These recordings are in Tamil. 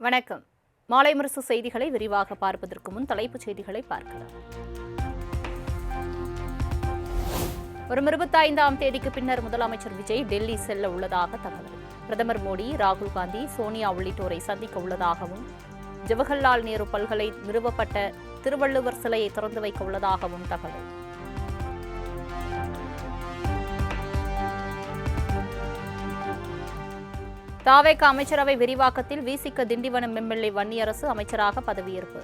வணக்கம். மாலை முரசு செய்திகளை விரிவாக பார்ப்பதற்கு முன் தலைப்புச் செய்திகளை பார்க்கலாம். வரும் 25ஆம் தேதிக்கு பின்னர் முதலமைச்சர் விஜய் டெல்லி செல்ல உள்ளதாக தகவல். பிரதமர் மோடி, ராகுல் காந்தி, சோனியா உள்ளிட்டோரை சந்திக்க உள்ளதாகவும், ஜவஹர்லால் நேரு பல்கலை நிறுவப்பட்ட திருவள்ளுவர் சிலையை திறந்து வைக்க உள்ளதாகவும் தகவல். தாவேக அமைச்சரவை விரிவாக்கத்தில் விசிக திண்டிவனம் எம்எல்ஏ வன்னியரசு அமைச்சராக பதவியேற்பு.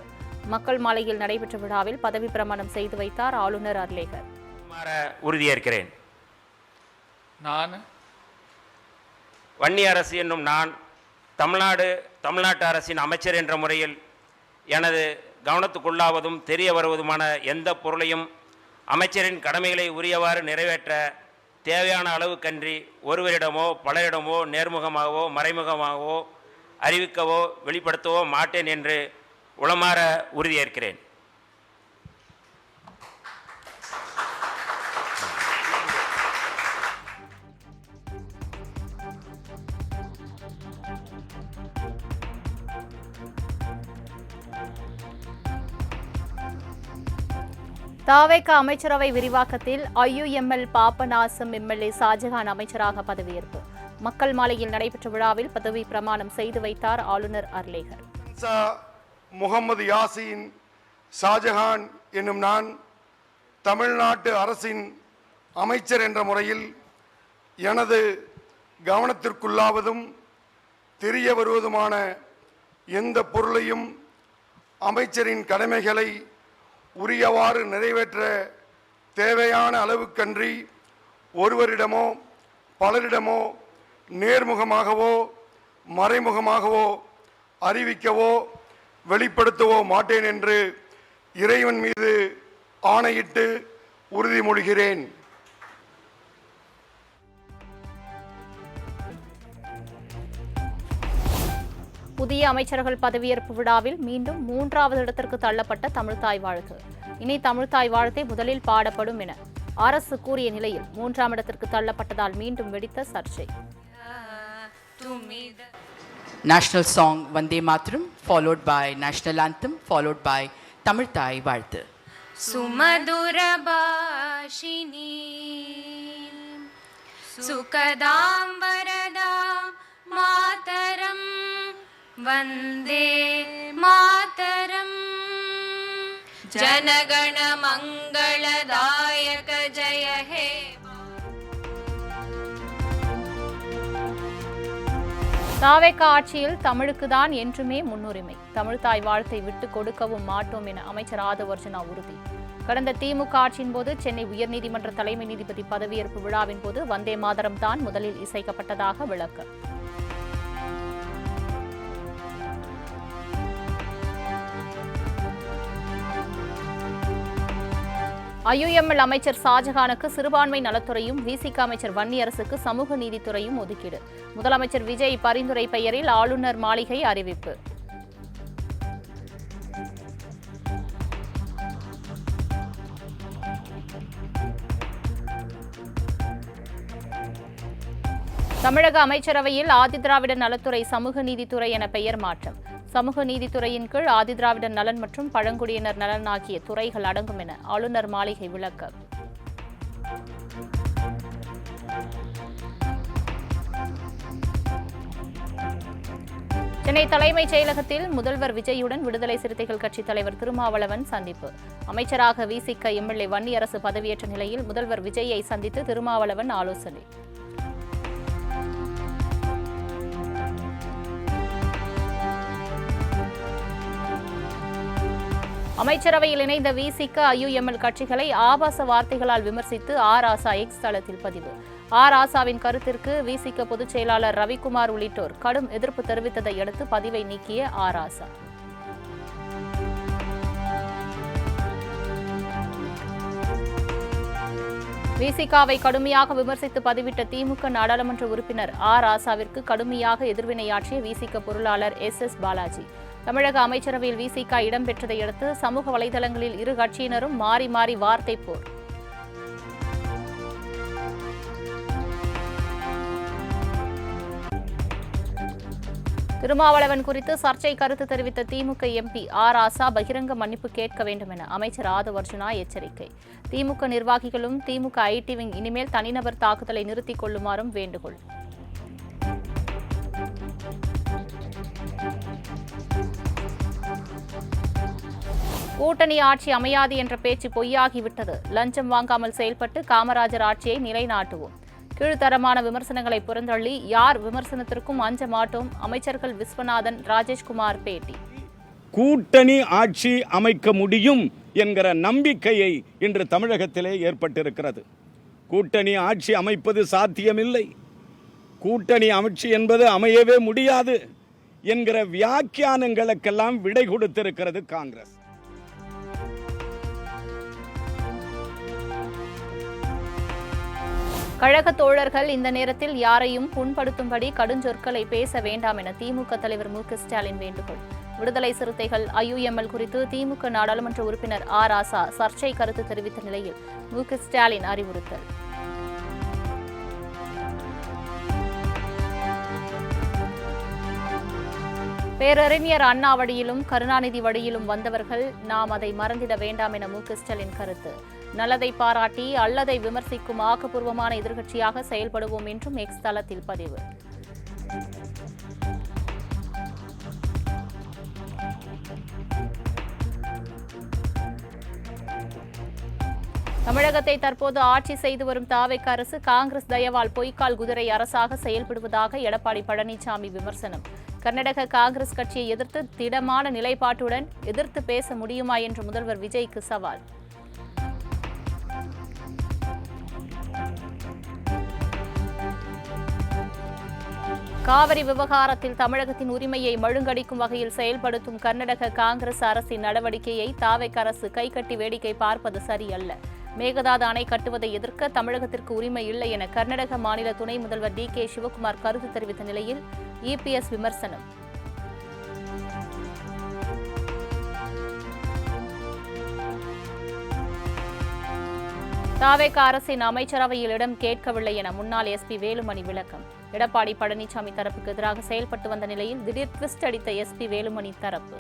மக்கள் மாலையில் நடைபெற்ற விழாவில் பதவி பிரமாணம் செய்து வைத்தார் ஆளுநர் அர்லேகர். உறுதியேற்கிறேன். நான் வன்னியரசு என்னும் நான் தமிழ்நாட்டு அரசின் அமைச்சர் என்ற முறையில் எனது கவனத்துக்குள்ளாவதும் தெரிய வருவதுமான எந்த பொருளையும் அமைச்சரின் கடமைகளை உரியவாறு நிறைவேற்ற தேவையான அளவுக்கன்றி ஒருவரிடமோ பலரிடமோ நேர்முகமாகவோ மறைமுகமாகவோ அறிவிக்கவோ வெளிப்படுத்தவோ மாட்டேன் என்று உளமாற உறுதியேற்கிறேன். தாவேக அமைச்சரவை விரிவாக்கத்தில் IUML பாபநாசம் எம்எல்ஏ ஷாஜகான் அமைச்சராக பதவியேற்பு. மக்கள் மாலையில் நடைபெற்ற விழாவில் பதவி பிரமாணம் செய்து வைத்தார் ஆளுநர் அர்லேகர். முகமது யாசின் ஷாஜகான் என்னும் நான் தமிழ்நாட்டு அரசின் அமைச்சர் என்ற முறையில் எனது கவனத்திற்குள்ளாவதும் தெரிய வருவதுமான எந்த பொருளையும் அமைச்சரின் கடமைகளை உரியவாறு நிறைவேற்ற தேவையான அளவுக்கன்றி ஒருவரிடமோ பலரிடமோ நேர்முகமாகவோ மறைமுகமாகவோ அறிவிக்கவோ வெளிப்படுத்தவோ மாட்டேன் என்று இறைவன் மீது ஆணையிட்டு உறுதிமொழிகிறேன். புதிய அமைச்சர்கள் பதவியேற்பு விழாவில் மீண்டும் 3வது இடத்திற்கு தள்ளப்பட்ட தமிழ்த்தாய் வாழ்த்து. இனி தமிழ்த்தாய் வாழ்த்தே முதலில் பாடப்படும் என அரசு கூறிய நிலையில் 3ஆம் இடத்திற்கு தள்ளப்பட்டதால் மீண்டும் வெடித்த சர்ச்சை. National song Vande Mataram followed by national anthem followed by தமிழ்த்தாய் வாழ்த்து. சுமதுர பாஷினி சுகதாம் வரதாம் மாதரம் வந்தே மாதரம் ஜனகண மங்களதாயக ஜய ஹே. தாவேக ஆட்சியில் தமிழுக்குதான் என்றுமே முன்னுரிமை. தமிழ்த்தாய் வாழ்த்தை விட்டுக் கொடுக்கவும் மாட்டோம் என அமைச்சர் ஆதவர்ஜனா உறுதி. கடந்த திமுக ஆட்சியின் போது சென்னை உயர்நீதிமன்ற தலைமை நீதிபதி பதவியேற்பு விழாவின் போது வந்தே மாதரம் தான் முதலில் இசைக்கப்பட்டதாக விளக்கம். IUML அமைச்சர் ஷாஜகானுக்கு சிறுபான்மை நலத்துறையும், விசிக அமைச்சர் வன்னியரசுக்கு சமூக நீதித்துறையும் ஒதுக்கீடு. முதலமைச்சர் விஜய் பரிந்துரை பெயரில் ஆளுநர் மாளிகை அறிவிப்பு. தமிழக அமைச்சரவையில் ஆதிதிராவிட நலத்துறை சமூக நீதித்துறை என பெயர் மாற்றம். சமூக நீதித்துறையின் கீழ் ஆதிதிராவிடர் நலன் மற்றும் பழங்குடியினர் நலன் ஆகிய துறைகள் அடங்கும் என ஆளுநர் மாளிகை விளக்கம். சென்னை தலைமைச் செயலகத்தில் முதல்வர் விஜயுடன் விடுதலை சிறுத்தைகள் கட்சித் தலைவர் திருமாவளவன் சந்திப்பு. அமைச்சராக விசிக எம்எல்ஏ வன்னியரசு பதவியேற்ற நிலையில் முதல்வர் விஜயை சந்தித்து திருமாவளவன் ஆலோசனை. அமைச்சரவையில் இணைந்த விசிக IUML கட்சிகளை ஆபாச வார்த்தைகளால் விமர்சித்து ராசா எக்ஸ் தளத்தில் பதிவு. ராசாவின் கருத்திற்கு விசிக பொதுச் செயலாளர் ரவிக்குமார் உள்ளிட்டோர் கடும் எதிர்ப்பு தெரிவித்ததை அடுத்து பதிவை நீக்கிய ராசா. விசிகாவை கடுமையாக விமர்சித்து பதிவிட்ட திமுக நாடாளுமன்ற உறுப்பினர் ராசாவிற்கு கடுமையாக எதிர்வினையாற்றிய விசிக பொருளாளர் SS பாலாஜி. தமிழக அமைச்சரவையில் விசிக இடம்பெற்றதை அடுத்து சமூக வலைதளங்களில் இரு கட்சியினரும் மாறி மாறி வார்த்தை போர். திருமாவளவன் குறித்து சர்ச்சை கருத்து தெரிவித்த திமுக எம்பி ஆர் ஆசா பகிரங்க மன்னிப்பு கேட்க வேண்டும் என அமைச்சர் ஆதவர்ஜுனா எச்சரிக்கை. திமுக நிர்வாகிகளும் திமுக ஐடி விங் இனிமேல் தனிநபர் தாக்குதலை நிறுத்திக் கொள்ளுமாறும் வேண்டுகோள். கூட்டணி ஆட்சி அமையாது என்ற பேச்சு பொய்யாகிவிட்டது. லஞ்சம் வாங்காமல் செயல்பட்டு காமராஜர் ஆட்சியை நிலைநாட்டுவோம். கீழ்த்தரமான விமர்சனங்களை புறந்தள்ளி யார் விமர்சனத்திற்கும் அஞ்ச மாட்டோம். அமைச்சர்கள் விஸ்வநாதன், ராஜேஷ்குமார் பேட்டி. கூட்டணி ஆட்சி அமைக்க முடியும் என்கிற நம்பிக்கையை இன்று தமிழகத்திலே ஏற்பட்டிருக்கிறது. கூட்டணி ஆட்சி அமைப்பது சாத்தியமில்லை, கூட்டணி ஆட்சி என்பது அமையவே முடியாது என்கிற வியாக்கியானங்களுக்கெல்லாம் விடை கொடுத்திருக்கிறது காங்கிரஸ். கழக தோழர்கள் இந்த நேரத்தில் யாரையும் புண்படுத்தும்படி கடுஞ்சொற்களை பேச வேண்டாம் என திமுக தலைவர் மு க ஸ்டாலின் வேண்டுகோள். விடுதலை சிறுத்தைகள் IUML குறித்து திமுக நாடாளுமன்ற உறுப்பினர் ஆர் ஆசா சர்ச்சை கருத்து தெரிவித்த நிலையில் மு க ஸ்டாலின் அறிவுறுத்தல். பேரறிஞர் அண்ணா வழியிலும் கருணாநிதி வழியிலும் வந்தவர்கள், நாம் அதை மறந்திட வேண்டாம் என மு க ஸ்டாலின் கருத்து. நல்லதை பாராட்டி அல்லதை விமர்சிக்கும் ஆக்கப்பூர்வமான எதிர்க்கட்சியாக செயல்படுவோம் என்றும் எக்ஸ் தளத்தில் பதிவு. தமிழகத்தை தற்போது ஆட்சி செய்து வரும் தாவேக அரசு காங்கிரஸ் தயவால் பொய்க்கால் குதிரை அரசாக செயல்படுவதாக எடப்பாடி பழனிசாமி விமர்சனம். கர்நாடக காங்கிரஸ் கட்சியை எதிர்த்து திடமான நிலைப்பாட்டுடன் எதிர்த்து பேச முடியுமா என்று முதல்வர் விஜய்க்கு சவால். காவிரி விவகாரத்தில் தமிழகத்தின் உரிமையை மழுங்கடிக்கும் வகையில் செயல்படுத்தும் கர்நாடக காங்கிரஸ் அரசின் நடவடிக்கையை தாவேக அரசு கைகட்டி வேடிக்கை பார்ப்பது சரியல்ல. மேகதாது அணை கட்டுவதை எதிர்க்க தமிழகத்திற்கு உரிமை இல்லை என கர்நாடக மாநில துணை முதல்வர் DK சிவகுமார் கருத்து தெரிவித்த நிலையில் EPS விமர்சனம். தாவேக அரசின் அமைச்சரவையில் இடம் கேட்கவில்லை என முன்னாள் SP வேலுமணி விளக்கம். எடப்பாடி பழனிசாமி தரப்புக்கு எதிராக செயல்பட்டு வந்த நிலையில் திடீர் ட்விஸ்ட் அடித்த SP வேலுமணி தரப்பு.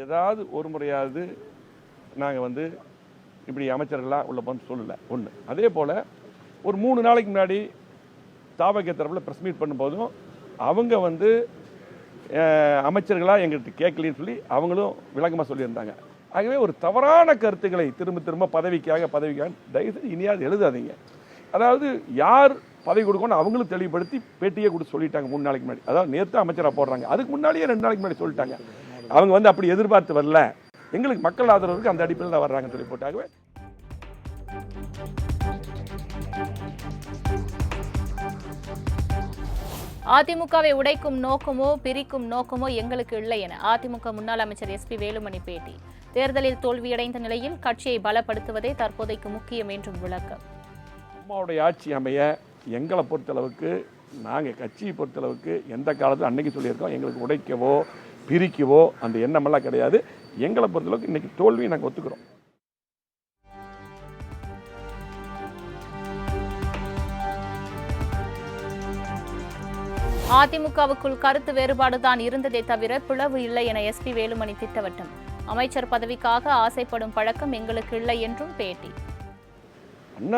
ஏதாவது ஒரு முறையாவது நாங்கள் இப்படி அமைச்சர்களாக உள்ள வந்து சொல்லலை ஒன்று. அதே போல் ஒரு 3 நாளைக்கு முன்னாடி தாவேக தரப்பில் ப்ரெஸ் மீட் பண்ணும்போதும் அவங்க அமைச்சர்களாக எங்கள்கிட்ட கேட்கலன்னு சொல்லி அவங்களும் விளக்கமாக சொல்லியிருந்தாங்க. ஆகவே ஒரு தவறான கருத்துக்களை திரும்ப பதவிக்காக தயவுசெய்து இனியாவது எழுதாதீங்க. அதாவது யார் பதவி கொடுக்கணும் அவங்களும் தெளிவுபடுத்தி பேட்டியே கொடுத்து சொல்லிட்டாங்க 3 நாளைக்கு முன்னாடி. அதாவது நேற்று அமைச்சராக போடுறாங்க, அதுக்கு முன்னாடியே 2 நாளைக்கு முன்னாடி சொல்லிட்டாங்க. அவங்க அப்படி எதிர்பார்த்து வரல, எங்களுக்கு மக்கள் ஆதரவுக்கு அந்த அடிப்படையில் தான் வர்றாங்கன்னு சொல்லி போட்டாகவே. அதிமுகவை உடைக்கும் நோக்கமோ பிரிக்கும் நோக்கமோ எங்களுக்கு இல்லை என அதிமுக முன்னாள் அமைச்சர் SP வேலுமணி பேட்டி. தேர்தலில் தோல்வியடைந்த நிலையில் கட்சியை பலப்படுத்துவதே தற்போதைக்கு முக்கியம் என்றும் விளக்கம். அம்மாவுடைய ஆட்சி அமைய எங்களை பொறுத்தளவுக்கு, நாங்கள் கட்சியை பொறுத்தளவுக்கு எந்த காலத்தில் அன்னைக்கு சொல்லியிருக்கோம், எங்களுக்கு உடைக்கவோ பிரிக்கவோ அந்த எண்ணமெல்லாம் கிடையாது. எங்களை பொறுத்தளவுக்கு இன்னைக்கு தோல்வியை நாங்கள் ஒத்துக்கிறோம். அதிமுகவுக்குள் கருத்து வேறுபாடுதான் இருந்ததே தவிர பிளவு இல்லை என SP வேலுமணி திட்டவட்டம். அமைச்சர் பதவிக்காக ஆசைப்படும் பழக்கம் எங்களுக்கு இல்லை என்றும் பேட்டி.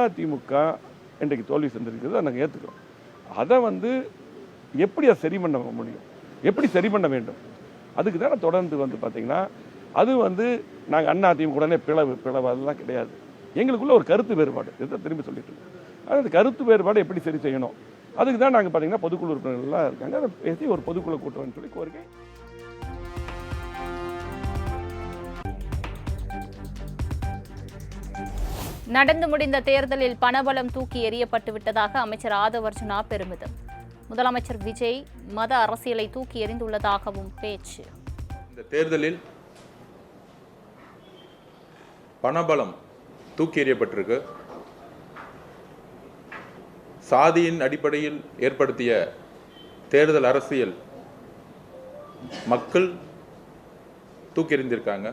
அதிமுக இன்றைக்கு தோல்வி செஞ்சிருக்கிறது நாங்கள் ஏற்றுக்கிறோம். அதை எப்படி அதை சரி பண்ண முடியும், எப்படி சரி பண்ண வேண்டும், அதுக்கு தானே தொடர்ந்து பார்த்தீங்கன்னா அது நாங்கள் அதிமுக உடனே பிளவு அதெல்லாம் கிடையாது. எங்களுக்குள்ள ஒரு கருத்து வேறுபாடு, இதை திரும்பி சொல்லிட்டு இருக்கோம். அதாவது கருத்து வேறுபாடு எப்படி சரி செய்யணும், அதுக்கு தான் நாங்கள் பார்த்தீங்கன்னா பொதுக்குழு உறுப்பினர்கள்லாம் இருக்காங்க, அதை பேசி ஒரு பொதுக்குழு கூட்டுறோம்னு சொல்லி கோரிக்கை. நடந்து முடிந்த தேர்தலில் பணபலம் தூக்கி எறியப்பட்டு விட்டதாக அமைச்சர் ஆதவர்ஜுனா பெருமிதம். முதலமைச்சர் விஜய் மத அரசியலை தூக்கி எறிந்துள்ளதாகவும் பேச்சு. இந்த தேர்தலில் பணபலம் தூக்கி எறியப்பட்டிருக்கு. சாதியின் அடிப்படையில் ஏற்படுத்திய தேர்தல் அரசியல் மக்கள் தூக்கி எறிந்திருக்காங்க.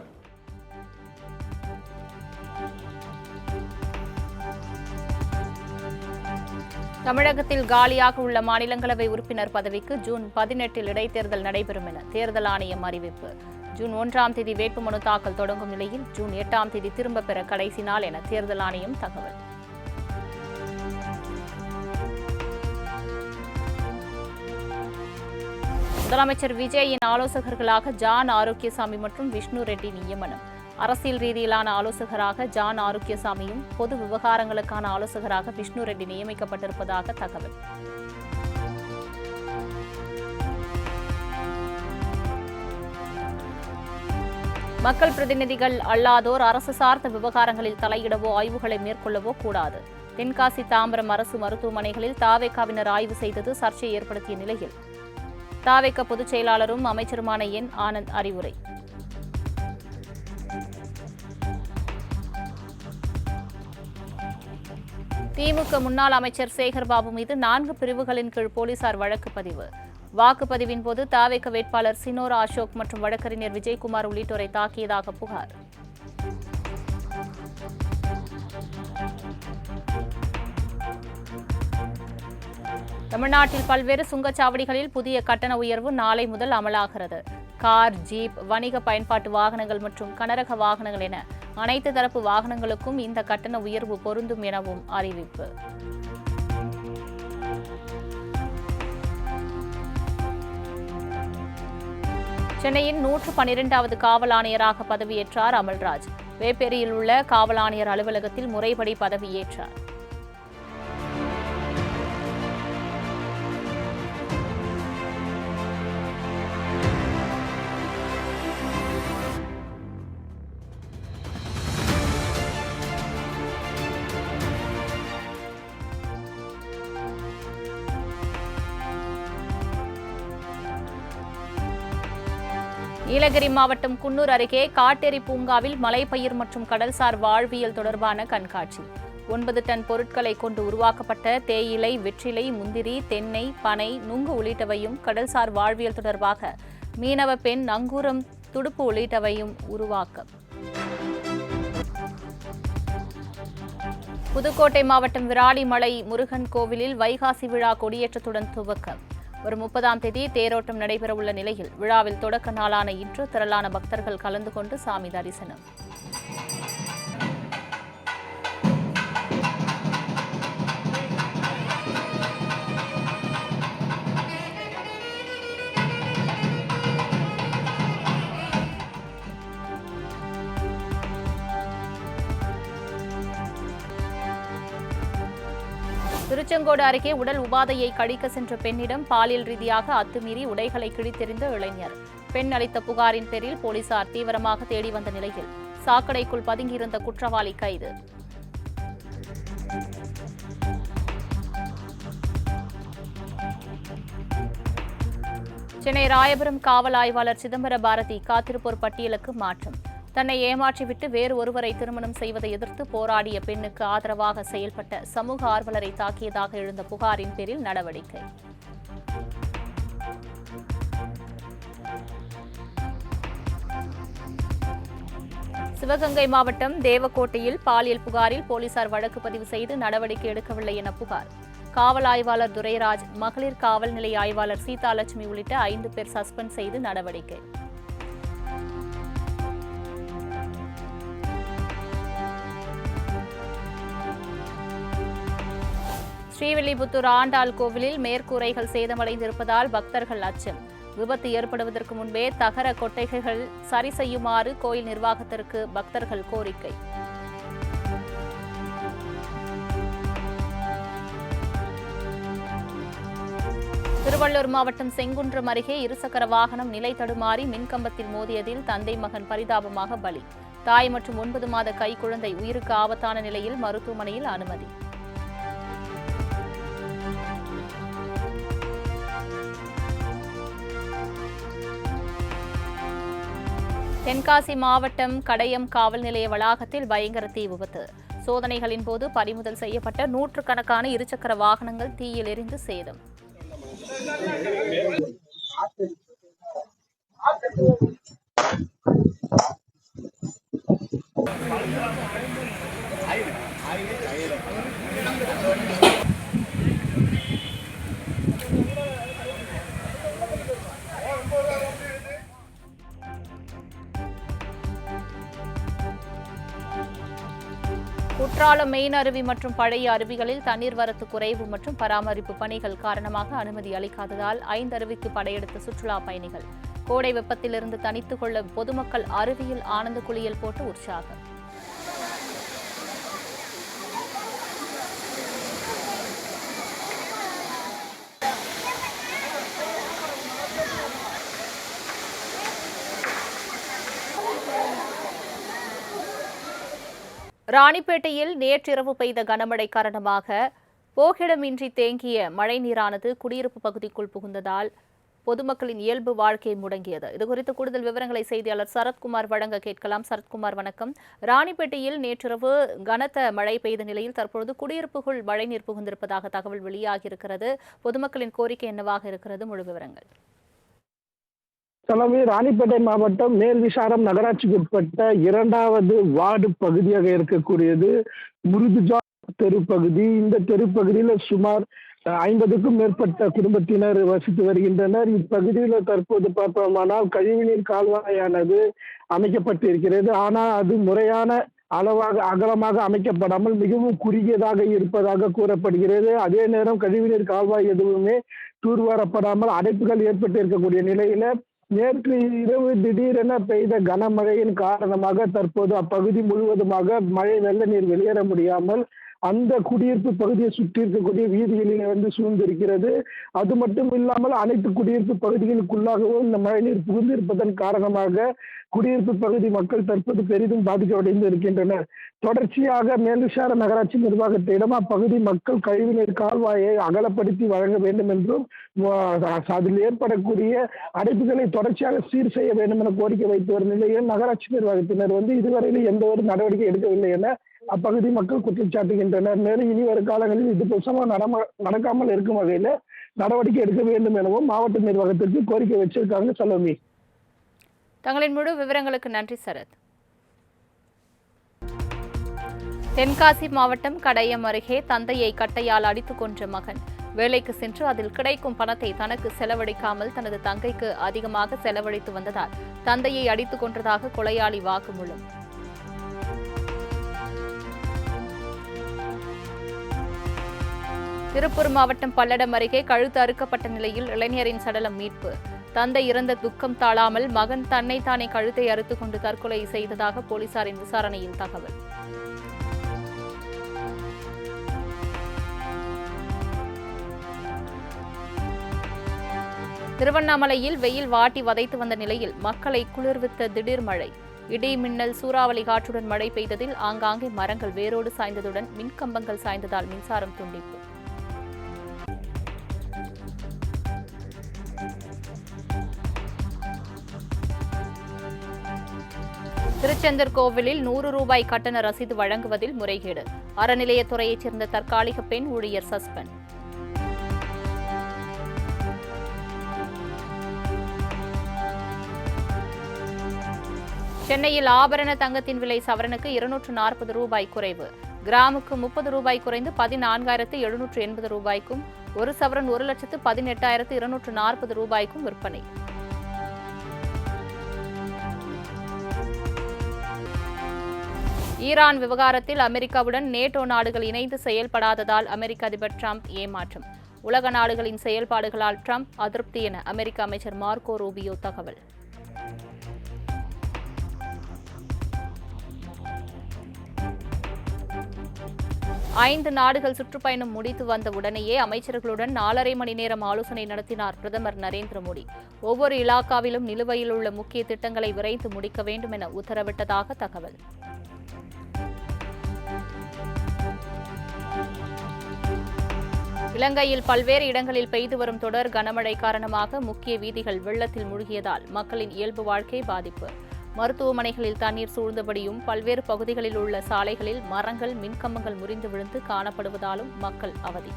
தமிழகத்தில் காலியாக உள்ள மாநிலங்களவை உறுப்பினர் பதவிக்கு ஜூன் 18 இடைத்தேர்தல் நடைபெறும் என தேர்தல் ஆணையம் அறிவிப்பு. ஜூன் 1ஆம் தேதி வேட்புமனு தாக்கல் தொடங்கும் நிலையில் ஜூன் 8ஆம் தேதி திரும்பப் பெற கடைசி நாள் என தேர்தல் ஆணையம் தகவல். முதலமைச்சர் விஜயின் ஆலோசகர்களாக ஜான் ஆரோக்கியசாமி மற்றும் விஷ்ணு ரெட்டி நியமனம். அரசியல் ரீதியிலான ஆலோசகராக ஜான் ஆரோக்கியசாமியும் பொது விவகாரங்களுக்கான ஆலோசகராக விஷ்ணு ரெட்டி நியமிக்கப்பட்டிருப்பதாக தகவல். மக்கள் பிரதிநிதிகள் அல்லாதோர் அரசு சார்ந்த விவகாரங்களில் தலையிடவோ ஆய்வுகளை மேற்கொள்ளவோ கூடாது. தென்காசி தாம்பரம் அரசு மருத்துவமனைகளில் தாவேகாவினர் ஆய்வு செய்தது சர்ச்சையை ஏற்படுத்திய நிலையில் தாவேக பொதுச் செயலாளரும் அமைச்சருமான என் ஆனந்த் அறிவுரை. திமுக முன்னாள் அமைச்சர் சேகர்பாபு மீது 4 பிரிவுகளின் கீழ் போலீசார் வழக்கு பதிவு. வாக்குப்பதிவின் போது தாவேக வேட்பாளர் சினோரா அசோக் மற்றும் வழக்கறிஞர் விஜயகுமார் உள்ளிட்டோரை தாக்கியதாக புகார். தமிழ்நாட்டில் பல்வேறு சுங்கச்சாவடிகளில் புதிய கட்டண உயர்வு நாளை முதல் அமலாகிறது. கார், ஜீப், வணிக பயன்பாட்டு வாகனங்கள் மற்றும் கனரக வாகனங்கள் என அனைத்து தரப்பு வாகனங்களுக்கும் இந்த கட்டண உயர்வு பொருந்தும் எனவும் அறிவிப்பு. சென்னையின் 112வது காவல் ஆணையராக பதவியேற்றார் அமல்ராஜ். வேப்பேரியில் உள்ள காவல் ஆணையர் அலுவலகத்தில் முறைப்படி பதவியேற்றார். நீலகிரி மாவட்டம் குன்னூர் அருகே காட்டேரி பூங்காவில் மலைப்பயிர் மற்றும் கடல்சார் வாழ்வியல் தொடர்பான கண்காட்சி. 9 டன் பொருட்களை கொண்டு உருவாக்கப்பட்ட தேயிலை, வெற்றிலை, முந்திரி, தென்னை, பனை, நுங்கு உள்ளிட்டவையும் கடல்சார் வாழ்வியல் தொடர்பாக மீனவ பெண் நங்கூரம், துடுப்பு உள்ளிட்டவையும் உருவாக்கம். புதுக்கோட்டை மாவட்டம் விராலிமலை முருகன் கோவிலில் வைகாசி விழா கொடியேற்றத்துடன் துவக்கம். வரும் 30ஆம் தேதி தேரோட்டம் நடைபெறவுள்ள நிலையில் விழாவில் தொடக்க நாளான இன்று திரளான பக்தர்கள் கலந்து கொண்டு சாமி தரிசனம். திருச்செங்கோடு அருகே உடல் உபாதையை கழிக்க சென்ற பெண்ணிடம் பாலியல் ரீதியாக அத்துமீறி உடைகளை கிழித்தெறிந்த இளைஞர். பெண் அளித்த புகாரின் பேரில் போலீசார் தீவிரமாக தேடி வந்த நிலையில் சாக்கடைக்குள் பதுங்கியிருந்த குற்றவாளி கைது. சென்னை ராயபுரம் காவல் ஆய்வாளர் சிதம்பர பாரதி காத்திருப்போர் பட்டியலுக்கு மாற்றம். தன்னை ஏமாற்றிவிட்டு வேறு ஒருவரை திருமணம் செய்வதை எதிர்த்து போராடிய பெண்ணுக்கு ஆதரவாக செயல்பட்ட சமூக ஆர்வலரை தாக்கியதாக எழுந்த புகாரின் பேரில் நடவடிக்கை. சிவகங்கை மாவட்டம் தேவக்கோட்டையில் பாலியல் புகாரில் போலீசார் வழக்கு பதிவு செய்து நடவடிக்கை எடுக்கவில்லை என புகார். காவல் ஆய்வாளர் துரைராஜ், மகளிர் காவல் நிலைய ஆய்வாளர் சீதாலட்சுமி உள்ளிட்ட 5 பேர் சஸ்பெண்ட் செய்து நடவடிக்கை. ஸ்ரீவில்லிபுத்தூர் ஆண்டாள் கோவிலில் மேற்கூரைகள் சேதமடைந்திருப்பதால் பக்தர்கள் அச்சம். விபத்து ஏற்படுவதற்கு முன்பே தகர கொட்டைகள் சரி செய்யுமாறு கோயில் நிர்வாகத்திற்கு பக்தர்கள் கோரிக்கை. திருவள்ளூர் மாவட்டம் செங்குன்றம் அருகே இருசக்கர வாகனம் நிலை தடுமாறி மின்கம்பத்தில் மோதியதில் தந்தை மகன் பரிதாபமாக பலி. தாய் மற்றும் 9 மாத கைக்குழந்தை உயிருக்கு ஆபத்தான நிலையில் மருத்துவமனையில் அனுமதி. தென்காசி மாவட்டம் கடையம் காவல் நிலைய வளாகத்தில் பயங்கர தீ விபத்து. சோதனைகளின் போது பறிமுதல் செய்யப்பட்ட 100கணக்கான இருசக்கர வாகனங்கள் தீயில் எரிந்து சேதம். குற்றாலம் மெயின் அருவி மற்றும் பழைய அருவிகளில் தண்ணீர் வரத்து குறைவு மற்றும் பராமரிப்பு பணிகள் காரணமாக அனுமதி அளிக்காததால் 5 அருவிக்கு படையெடுத்த சுற்றுலா பயணிகள். கோடை வெப்பத்திலிருந்து தனித்துக் கொள்ள பொதுமக்கள் அருவியில் ஆனந்த குளியல் போட்டு உற்சாகம். ராணிப்பேட்டையில் நேற்றிரவு பெய்த கனமழை காரணமாக போகிடமின்றி தேங்கிய மழை நீரானது குடியிருப்பு பகுதிக்குள் புகுந்ததால் பொதுமக்களின் இயல்பு வாழ்க்கை முடங்கியது. இதுகுறித்து கூடுதல் விவரங்களை செய்தியாளர் சரத்குமார் வழங்க கேட்கலாம். சரத்குமார், வணக்கம். ராணிப்பேட்டையில் நேற்றிரவு கனத்த மழை பெய்த நிலையில் தற்பொழுது குடியிருப்புக்குள் மழைநீர் புகுந்திருப்பதாக தகவல் வெளியாகியிருக்கிறது. பொதுமக்களின் கோரிக்கை என்னவாக இருக்கிறது? முழு விவரங்கள். தலைமை ராணிப்பேட்டை மாவட்டம் மேல்விசாரம் நகராட்சிக்கு உட்பட்ட 2வது வார்டு பகுதியாக இருக்கக்கூடியது முருதுஜா தெரு பகுதி. இந்த தெருப்பகுதியில் சுமார் 50க்கும் மேற்பட்ட குடும்பத்தினர் வசித்து வருகின்றனர். இப்பகுதியில் தற்போது பார்ப்போமானால் கழிவுநீர் கால்வாயானது அமைக்கப்பட்டிருக்கிறது. ஆனால் அது முறையான அகலமாக அமைக்கப்படாமல் மிகவும் குறுகியதாக இருப்பதாக கூறப்படுகிறது. அதே நேரம் கழிவுநீர் கால்வாய் எதுவுமே தூர்வாரப்படாமல் அடைப்புகள் ஏற்பட்டு இருக்கக்கூடிய நிலையில நேற்று இரவு திடீரென பெய்த கனமழையின் காரணமாக தற்போது அப்பகுதி முழுவதுமாக மழை வெள்ள நீர் வெளியேற முடியாமல் அந்த குடியிருப்பு பகுதியை சுற்றி இருக்கக்கூடிய வீதிகளில் சூழ்ந்திருக்கிறது. அது மட்டும் இல்லாமல் அனைத்து குடியிருப்பு பகுதிகளுக்குள்ளாகவும் இந்த மழைநீர் புகுந்திருப்பதன் காரணமாக குடியிருப்பு பகுதி மக்கள் தற்போது பெரிதும் பாதிக்கப்படைந்து இருக்கின்றனர். தொடர்ச்சியாக மேல்விசார நகராட்சி நிர்வாகத்திடம் அப்பகுதி மக்கள் கழிவுநீர் கால்வாயை அகலப்படுத்தி வழங்க வேண்டும் என்றும் அதில் ஏற்படக்கூடிய அடைப்புகளை தொடர்ச்சியாக சீர் செய்ய வேண்டும் என கோரிக்கை வைத்து வரும் நிலையில் நகராட்சி நிர்வாகத்தினர் இதுவரையிலும் எந்த ஒரு நடவடிக்கை எடுக்கவில்லை என அப்பகுதி மக்கள் குற்றச்சாட்டுகின்றனர். மேலும் இனி வரும் காலங்களில் இது சம்பவம் நடக்காமல் இருக்கும் வகையில் நடவடிக்கை எடுக்க வேண்டும் எனவும் மாவட்ட நிர்வாகத்திற்கு கோரிக்கை வச்சிருக்காங்க. சலோமி, தங்களின் முழு விவரங்களுக்கு நன்றி சரத். தென்காசி மாவட்டம் கடையம் அருகே தந்தையை கட்டையால் அடித்துக் கொன்ற மகன். வேலைக்கு சென்று அதில் கிடைக்கும் பணத்தை தனக்கு செலவழிக்காமல் தனது தங்கைக்கு அதிகமாக செலவழித்து வந்ததால் தந்தையை அடித்துக் கொன்றதாக கொலையாளி வாக்குமூலம். திருப்பூர் மாவட்டம் பல்லடம் அருகே கழுத்து அறுக்கப்பட்ட நிலையில் இளைஞரின் சடலம் மீட்பு. தந்தை இறந்த துக்கம் தாழாமல் மகன் தன்னைத்தானே கழுத்தை அறுத்துக் கொண்டு தற்கொலை செய்ததாக போலீசாரின் விசாரணையில் தகவல். திருவண்ணாமலையில் வெயில் வாட்டி வதைத்து வந்த நிலையில் மக்களை குளிர்வித்த திடீர் மழை. இடி மின்னல் சூறாவளி காற்றுடன் மழை பெய்ததில் ஆங்காங்கே மரங்கள் வேரோடு சாய்ந்ததுடன் மின்கம்பங்கள் சாய்ந்ததால் மின்சாரம் துண்டிப்பு. திருச்செந்தூர் கோவிலில் 100 ரூபாய் கட்டண ரசீது வழங்குவதில் முறைகேடு. அறநிலையத்துறையைச் சேர்ந்த தற்காலிக பெண் ஊழியர் சஸ்பெண்ட். சென்னையில் ஆபரண தங்கத்தின் விலை சவரனுக்கு 240 ரூபாய் குறைவு. கிராமுக்கு 30 ரூபாய் குறைந்து 14,780 ரூபாய்க்கும், ஒரு சவரன் 1,18,240 ரூபாய்க்கும் விற்பனை. ஈரான் விவகாரத்தில் அமெரிக்காவுடன் நேட்டோ நாடுகள் இணைந்து செயல்படாததால் அமெரிக்க அதிபர் டிரம்ப் ஏமாற்றம். உலக நாடுகளின் செயல்பாடுகளால் டிரம்ப் அதிருப்தி என அமெரிக்க அமைச்சர் மார்க்கோ ரூபியோ தகவல். ஐந்து நாடுகள் சுற்றுப்பயணம் முடித்து வந்த உடனேயே அமைச்சர்களுடன் 4.5 மணி நேரம் ஆலோசனை நடத்தினார் பிரதமர் நரேந்திர மோடி. ஒவ்வொரு இலாக்காவிலும் நிலுவையில் உள்ள முக்கிய திட்டங்களை விரைந்து முடிக்க வேண்டும் என உத்தரவிட்டதாக தகவல். இலங்கையில் பல்வேறு இடங்களில் பெய்து வரும் தொடர் கனமழை காரணமாக முக்கிய வீதிகள் வெள்ளத்தில் மூழ்கியதால் மக்களின் இயல்பு வாழ்க்கை பாதிப்பு. மருத்துவமனைகளில் தண்ணீர் சூழ்ந்தபடியும் பல்வேறு பகுதிகளில் உள்ள சாலைகளில் மரங்கள், மின்கம்பங்கள் முறிந்து விழுந்து காணப்படுவதாலும் மக்கள் அவதி.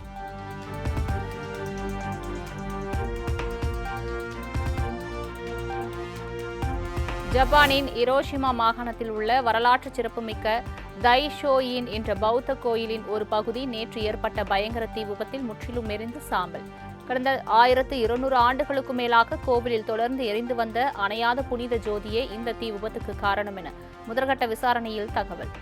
ஜப்பானின் ஹிரோஷிமா மாகாணத்தில் உள்ள வரலாற்று சிறப்புமிக்க தைஷோயின் என்ற பௌத்த கோயிலின் ஒரு பகுதி நேற்று ஏற்பட்ட பயங்கர தீ விபத்தில் முற்றிலும் எரிந்து சாம்பல். கடந்த 1200 ஆண்டுகளுக்கு மேலாக கோவிலில் தொடர்ந்து எரிந்து வந்த அணையாத புனித ஜோதியே இந்த தீ விபத்துக்கு காரணம் என முதற்கட்ட விசாரணையில் தகவல்.